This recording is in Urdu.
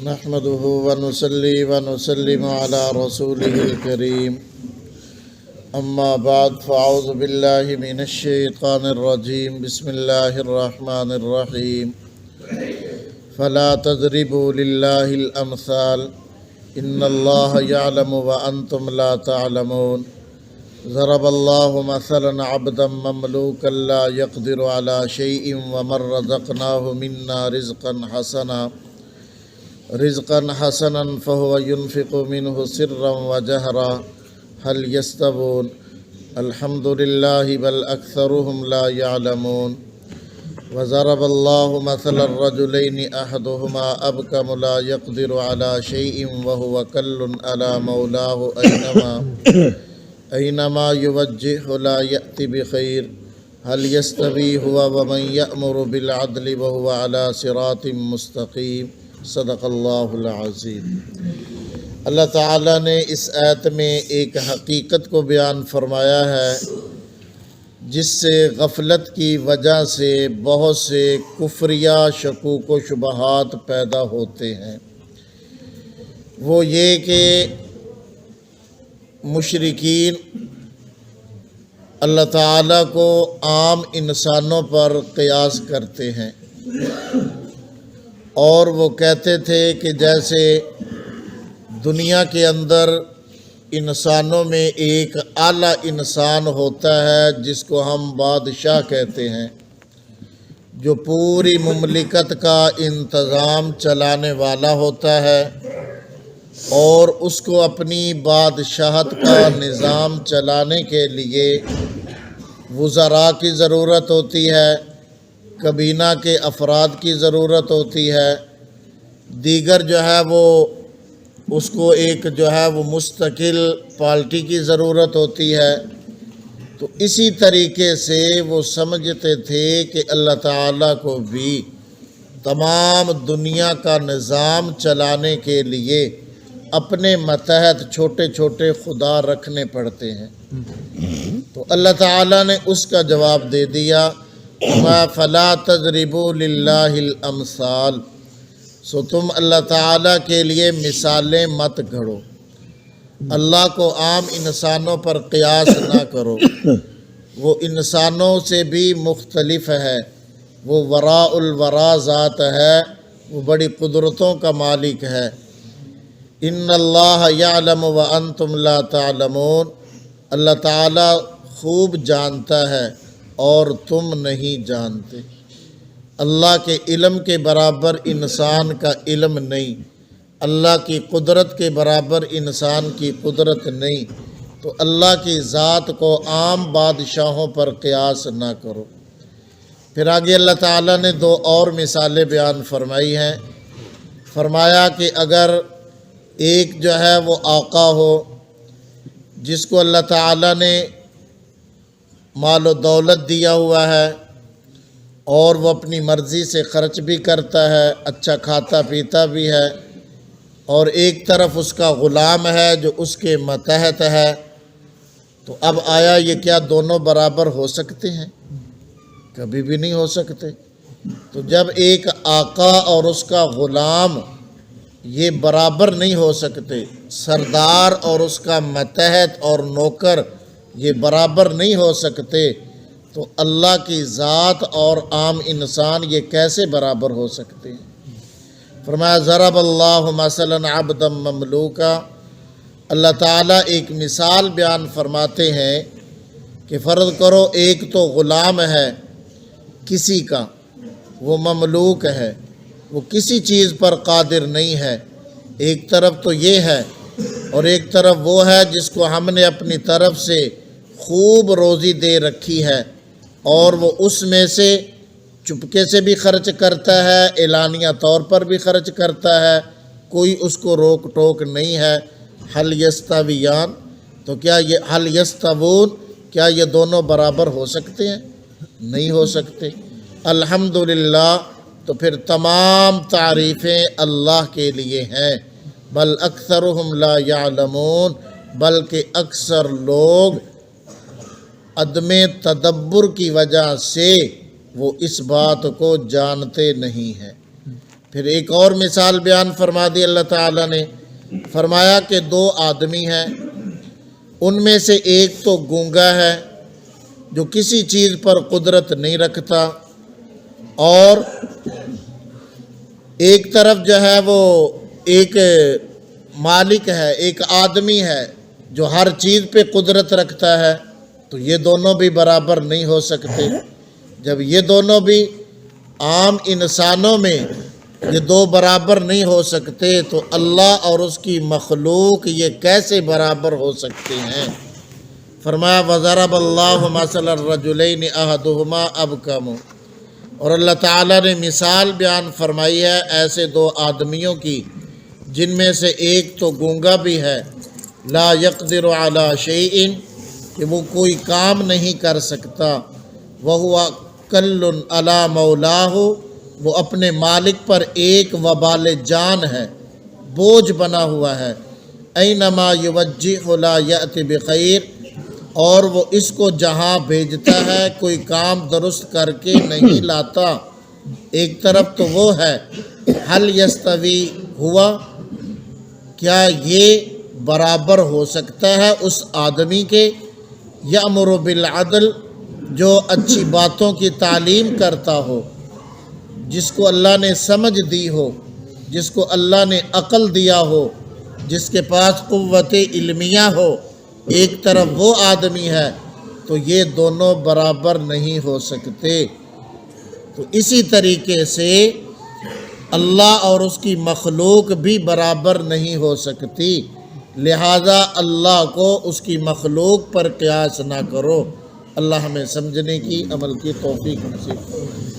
نحمده ونصلي ونسلم على رسوله الكريم اما بعد فاعوذ بالله من الشيطان الرجيم بسم الله الرحمن الرحيم فلا تضربوا لله الامثال ان الله يعلم وانتم لا تعلمون ضرب الله مثلا عبدا مملوكا لا يقدر على شيء ومن رزقناه منا رزقا حسنا فهو ينفق منه سرا وجهرا هل يستوون الحمد لله بل أكثرهم لا يعلمون وضرب الله مثل الرجلين أحدهما أبكم لا يقدر على شيء وهو كل على مولاه أينما يوجهه لا يأتي بخير هل يستوي هو ومن يأمر بالعدل وهو على صراط مستقيم صدق اللہ العظیم۔ اللہ تعالیٰ نے اس آیت میں ایک حقیقت کو بیان فرمایا ہے جس سے غفلت کی وجہ سے بہت سے کفریہ شکوک و شبہات پیدا ہوتے ہیں۔ وہ یہ کہ مشرکین اللہ تعالیٰ کو عام انسانوں پر قیاس کرتے ہیں اور وہ کہتے تھے کہ جیسے دنیا کے اندر انسانوں میں ایک اعلیٰ انسان ہوتا ہے جس کو ہم بادشاہ کہتے ہیں، جو پوری مملکت کا انتظام چلانے والا ہوتا ہے اور اس کو اپنی بادشاہت کا نظام چلانے کے لیے وزراء کی ضرورت ہوتی ہے، کابینہ کے افراد کی ضرورت ہوتی ہے، دیگر جو ہے وہ اس کو ایک جو ہے وہ مستقل پارٹی کی ضرورت ہوتی ہے۔ تو اسی طریقے سے وہ سمجھتے تھے کہ اللہ تعالیٰ کو بھی تمام دنیا کا نظام چلانے کے لیے اپنے ماتحت چھوٹے چھوٹے خدا رکھنے پڑتے ہیں۔ تو اللہ تعالیٰ نے اس کا جواب دے دیا فَلَا تَضْرِبُوا لِلَّهِ الْأَمْثَالِ، سو تم اللہ تعالیٰ کے لیے مثالیں مت گھڑو، اللہ کو عام انسانوں پر قیاس نہ کرو، وہ انسانوں سے بھی مختلف ہے، وہ وراء الورا ذات ہے، وہ بڑی قدرتوں کا مالک ہے۔ ان اللہ یعلم وانتم لا تعلمون، اللہ تعالیٰ خوب جانتا ہے اور تم نہیں جانتے۔ اللہ کے علم کے برابر انسان کا علم نہیں، اللہ کی قدرت کے برابر انسان کی قدرت نہیں، تو اللہ کی ذات کو عام بادشاہوں پر قیاس نہ کرو۔ پھر آگے اللہ تعالیٰ نے دو اور مثالیں بیان فرمائی ہیں۔ فرمایا کہ اگر ایک جو ہے وہ آقا ہو جس کو اللہ تعالیٰ نے مال و دولت دیا ہوا ہے اور وہ اپنی مرضی سے خرچ بھی کرتا ہے، اچھا کھاتا پیتا بھی ہے، اور ایک طرف اس کا غلام ہے جو اس کے ماتحت ہے، تو اب آیا یہ کیا دونوں برابر ہو سکتے ہیں؟ کبھی بھی نہیں ہو سکتے۔ تو جب ایک آقا اور اس کا غلام یہ برابر نہیں ہو سکتے، سردار اور اس کا ماتحت اور نوکر یہ برابر نہیں ہو سکتے، تو اللہ کی ذات اور عام انسان یہ کیسے برابر ہو سکتے ہیں؟ فرمایا ضرب اللہ مثلا عبدا مملوکا، اللہ تعالیٰ ایک مثال بیان فرماتے ہیں کہ فرض کرو ایک تو غلام ہے کسی کا، وہ مملوک ہے، وہ کسی چیز پر قادر نہیں ہے، ایک طرف تو یہ ہے اور ایک طرف وہ ہے جس کو ہم نے اپنی طرف سے خوب روزی دے رکھی ہے اور وہ اس میں سے چپکے سے بھی خرچ کرتا ہے، اعلانیہ طور پر بھی خرچ کرتا ہے، کوئی اس کو روک ٹوک نہیں ہے۔ حل یستویان، تو کیا یہ حل یستوون، کیا یہ دونوں برابر ہو سکتے ہیں؟ نہیں ہو سکتے۔ الحمدللہ، تو پھر تمام تعریفیں اللہ کے لیے ہیں۔ بل اکثرہم لا یعلمون، بلکہ اکثر لوگ عدم تدبر کی وجہ سے وہ اس بات کو جانتے نہیں ہیں۔ پھر ایک اور مثال بیان فرما دی اللہ تعالیٰ نے، فرمایا کہ دو آدمی ہیں، ان میں سے ایک تو گونگا ہے جو کسی چیز پر قدرت نہیں رکھتا، اور ایک طرف جو ہے وہ ایک مالک ہے، ایک آدمی ہے جو ہر چیز پہ قدرت رکھتا ہے، تو یہ دونوں بھی برابر نہیں ہو سکتے۔ جب یہ دونوں بھی عام انسانوں میں یہ دو برابر نہیں ہو سکتے تو اللہ اور اس کی مخلوق یہ کیسے برابر ہو سکتے ہیں؟ فرمایا وَضَرَبَ اللَّهُ مَثَلَ الرَّجُلَيْنِ أَحَدُهُمَا أَبْكَمُ، اور اللہ تعالیٰ نے مثال بیان فرمائی ہے ایسے دو آدمیوں کی جن میں سے ایک تو گونگا بھی ہے، لا يقدر على شيء، کہ وہ کوئی کام نہیں کر سکتا، وَهُوَ كَلٌّ عَلَى مَوْلَاهُ، وہ اپنے مالک پر ایک وبال جان ہے، بوجھ بنا ہوا ہے، اینما یوجہ لا یأتی بخیر، اور وہ اس کو جہاں بھیجتا ہے کوئی کام درست کر کے نہیں لاتا۔ ایک طرف تو وہ ہے حل یستوی ہوا، کیا یہ برابر ہو سکتا ہے اس آدمی کے، یأمر بالعدل، جو اچھی باتوں کی تعلیم کرتا ہو، جس کو اللہ نے سمجھ دی ہو، جس کو اللہ نے عقل دیا ہو، جس کے پاس قوت علمیہ ہو، ایک طرف وہ آدمی ہے، تو یہ دونوں برابر نہیں ہو سکتے۔ تو اسی طریقے سے اللہ اور اس کی مخلوق بھی برابر نہیں ہو سکتی، لہذا اللہ کو اس کی مخلوق پر قیاس نہ کرو۔ اللہ ہمیں سمجھنے کی، عمل کی توفیق نصیب کرے۔